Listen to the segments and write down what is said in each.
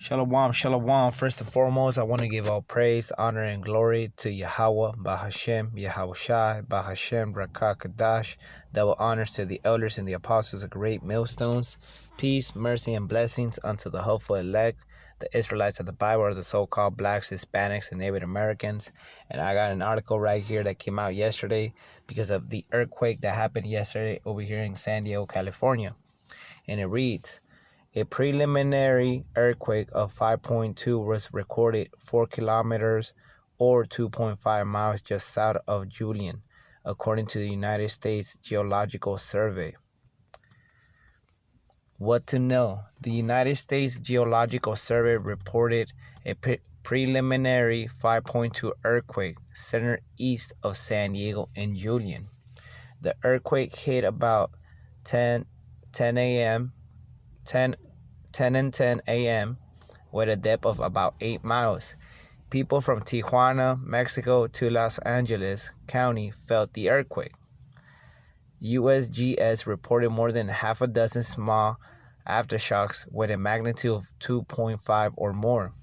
Shalom, shalom. First and foremost, I want to give all praise, honor, and glory to Yahweh, Bahashem, Yahweh Shai, Bahashem, Rakah Kadash. Double honors to the elders and the apostles of great millstones. Peace, mercy, and blessings unto the hopeful elect, the Israelites of the Bible, or the so-called blacks, Hispanics, and Native Americans. And I got an article right here that came out yesterday because of the earthquake that happened yesterday over here in San Diego, California. And it reads, a preliminary earthquake of 5.2 was recorded 4 kilometers or 2.5 miles just south of Julian, according to the United States Geological Survey. What to know? The United States Geological Survey reported a preliminary 5.2 earthquake centered east of San Diego in Julian. The earthquake hit about 10 and 10 a.m. with a depth of about 8 miles. People from Tijuana, Mexico to Los Angeles County felt the earthquake. USGS reported more than half a dozen small aftershocks with a magnitude of 2.5 or more.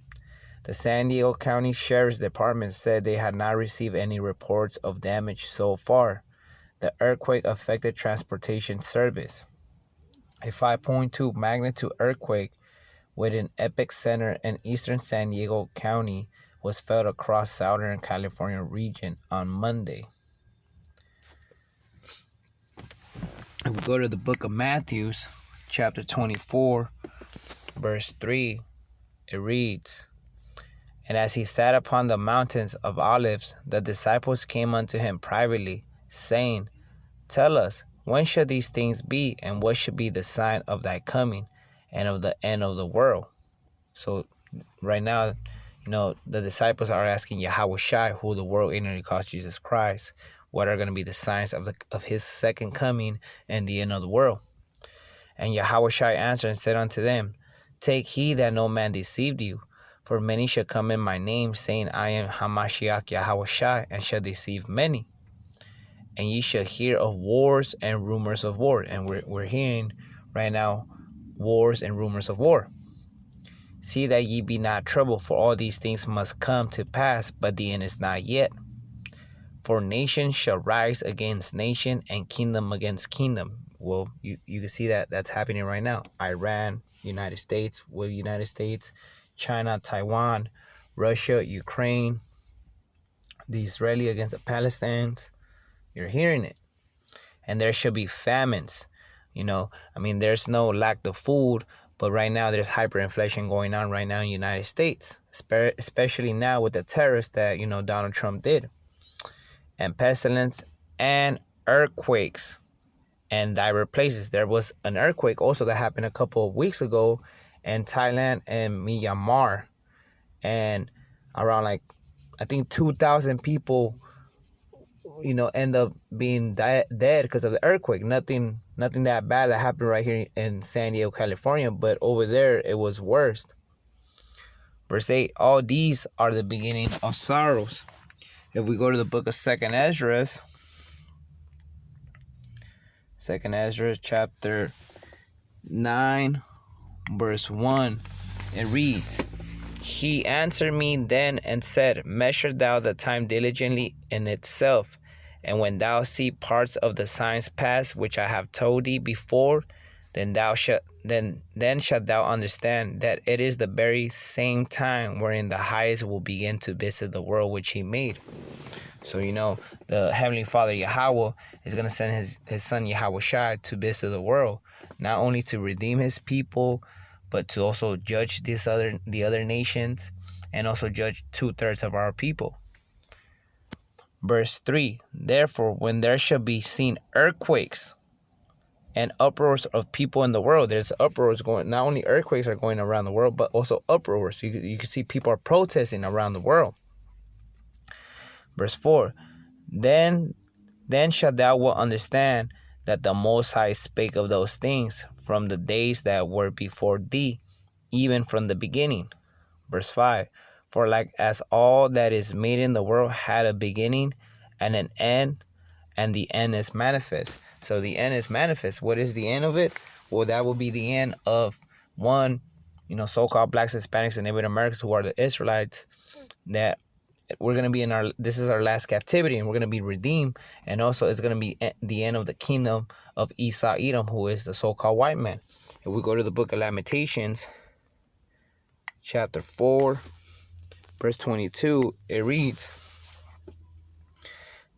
The San Diego County Sheriff's Department said they had not received any reports of damage so far. The earthquake affected transportation service. A 5.2 magnitude earthquake with an epicenter in eastern San Diego County was felt across Southern California region on Monday. If we go to the book of Matthew, chapter 24, verse 3, it reads, and as he sat upon the mountains of Olives, the disciples came unto him privately, saying, tell us, when shall these things be, and what should be the sign of thy coming and of the end of the world? So right now, the disciples are asking Yahweh Shai, who the world ignorantly calls Jesus Christ, what are going to be the signs of his second coming and the end of the world? And Yahweh Shai answered and said unto them, take heed that no man deceive you, for many shall come in my name, saying, I am Hamashiach Yahweh Shai, and shall deceive many. And ye shall hear of wars and rumors of war. And we're hearing right now wars and rumors of war. See that ye be not troubled, for all these things must come to pass, but the end is not yet. For nation shall rise against nation, and kingdom against kingdom. Well, you can see that that's happening right now. Iran, United States, China, Taiwan, Russia, Ukraine, the Israeli against the Palestinians. You're hearing it. And there shall be famines. There's no lack of food, but right now there's hyperinflation going on right now in the United States, especially now with the tariffs that, Donald Trump did. And pestilence and earthquakes and diverse places. There was an earthquake also that happened a couple of weeks ago in Thailand and Myanmar. And around I think 2,000 people end up being dead because of the earthquake. Nothing that bad that happened right here in San Diego, California, but over there it was worse. Verse 8, all these are the beginning of sorrows. If we go to the book of Second Ezra chapter 9, verse 1, it reads, he answered me then and said, measure thou the time diligently in itself, and when thou see parts of the signs pass, which I have told thee before, then shalt thou understand that it is the very same time wherein the highest will begin to visit the world which he made. So the Heavenly Father Yahweh is going to send his son Yahweh Shai to visit the world, not only to redeem his people, but to also judge the other nations, and also judge 2/3 of our people. Verse 3, therefore, when there shall be seen earthquakes and uproars of people in the world, there's uproars going, not only earthquakes are going around the world, but also uproars. You can see people are protesting around the world. Verse 4, then shalt thou will understand that the Most High spake of those things from the days that were before thee, even from the beginning. Verse 5, for like as all that is made in the world had a beginning and an end, and the end is manifest. So the end is manifest. What is the end of it? Well, that will be the end of one, so-called blacks, Hispanics, and Native Americans, who are the Israelites, that we're going to be this is our last captivity, and we're going to be redeemed. And also it's going to be the end of the kingdom of Esau, Edom, who is the so-called white man. If we go to the book of Lamentations, chapter 4, verse 22, it reads,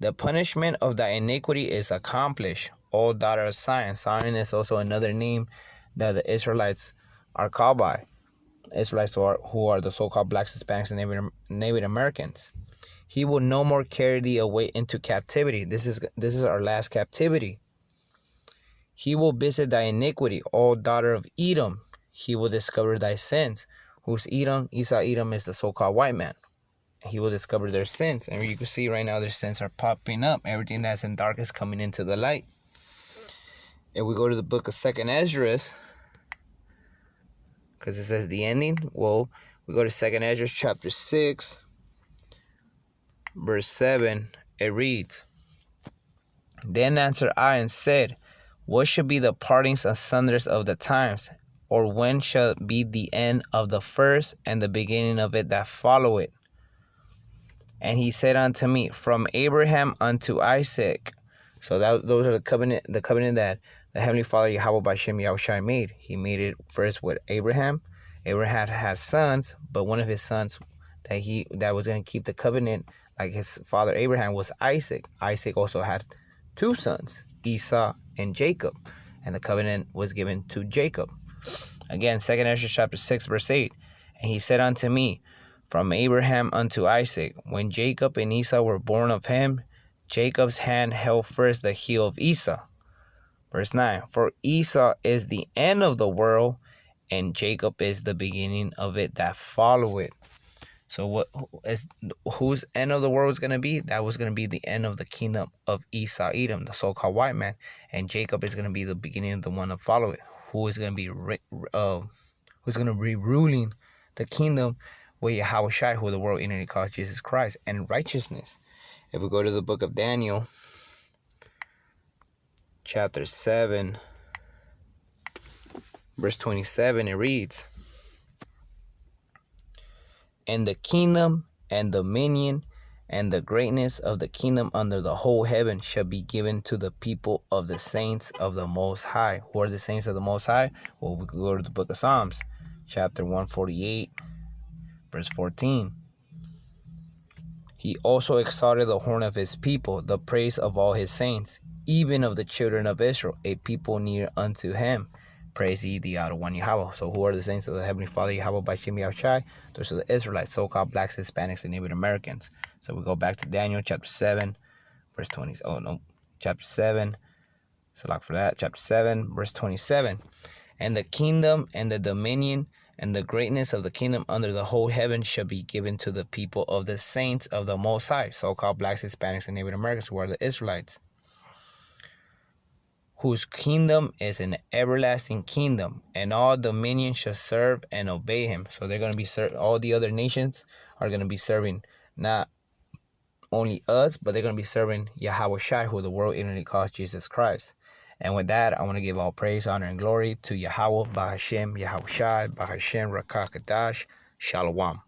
"The punishment of thy iniquity is accomplished, O daughter of Zion." Zion is also another name that the Israelites are called by. Israelites who are the so-called blacks, Hispanics, and Native Americans. "He will no more carry thee away into captivity." This is our last captivity. "He will visit thy iniquity, O daughter of Edom. He will discover thy sins." Who's Edom? Esau, Edom is the so-called white man. He will discover their sins. And you can see right now their sins are popping up. Everything that's in dark is coming into the light. If we go to the book of 2nd Esdras, because it says the ending, well, we go to 2nd Esdras chapter 6, verse 7. It reads, "Then answered I and said, What should be the partings asunders of the times? Or when shall be the end of the first and the beginning of it that follow it? And he said unto me, From Abraham unto Isaac." So those are the covenant that the Heavenly Father Yahweh Bashem Yahushai made. He made it first with Abraham. Abraham had sons, but one of his sons that was going to keep the covenant like his father Abraham was Isaac. Isaac also had two sons, Esau and Jacob, and the covenant was given to Jacob. Again, 2nd Ezra chapter 6, verse 8. "And he said unto me, From Abraham unto Isaac, when Jacob and Esau were born of him, Jacob's hand held first the heel of Esau." Verse 9. "For Esau is the end of the world, and Jacob is the beginning of it that follow it." So whose end of the world is going to be? That was going to be the end of the kingdom of Esau, Edom, the so-called white man. And Jacob is going to be the beginning of the one to follow it. Who is going to be ruling the kingdom with Yahweh Shai, who the world entity calls Jesus Christ, and righteousness. If we go to the book of Daniel, chapter 7, verse 27, it reads, "And the kingdom and dominion and the greatness of the kingdom under the whole heaven shall be given to the people of the saints of the Most High." Who are the saints of the Most High? Well, we could go to the book of Psalms, chapter 148, verse 14. "He also exalted the horn of his people, the praise of all his saints, even of the children of Israel, a people near unto him. Praise ye the out of one Yahweh." So who are the saints of the Heavenly Father Yahweh by Shem Yahushai? Those are the Israelites, so-called blacks, Hispanics, and Native Americans. So we go back to Daniel chapter 7, verse 20. Oh no, chapter 7. So look for that. Chapter 7, verse 27. "And the kingdom and the dominion and the greatness of the kingdom under the whole heaven shall be given to the people of the saints of the Most High," so-called blacks, Hispanics, and Native Americans, who are the Israelites, "whose kingdom is an everlasting kingdom, and all dominion shall serve and obey him." So they're going to be all the other nations are going to be serving not only us, but they're going to be serving Yahweh Shai, who the world entity calls Jesus Christ. And with that, I want to give all praise, honor, and glory to Yahweh, Bahashem, Yahweh Shai, Bahashem, Rakah Kadash, Shalom.